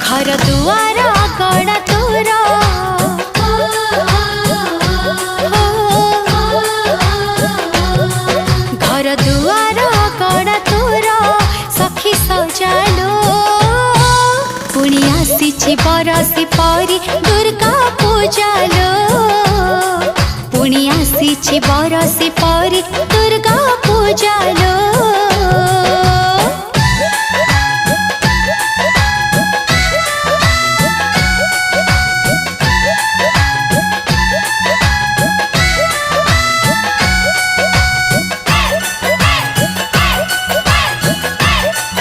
घर दुआर कड़ा तोर घर दुआर कड़ा तोर सखी सजालो पुणी आसी बरसी परी दुर्गा पूजालो पुणी आसी बरसी परी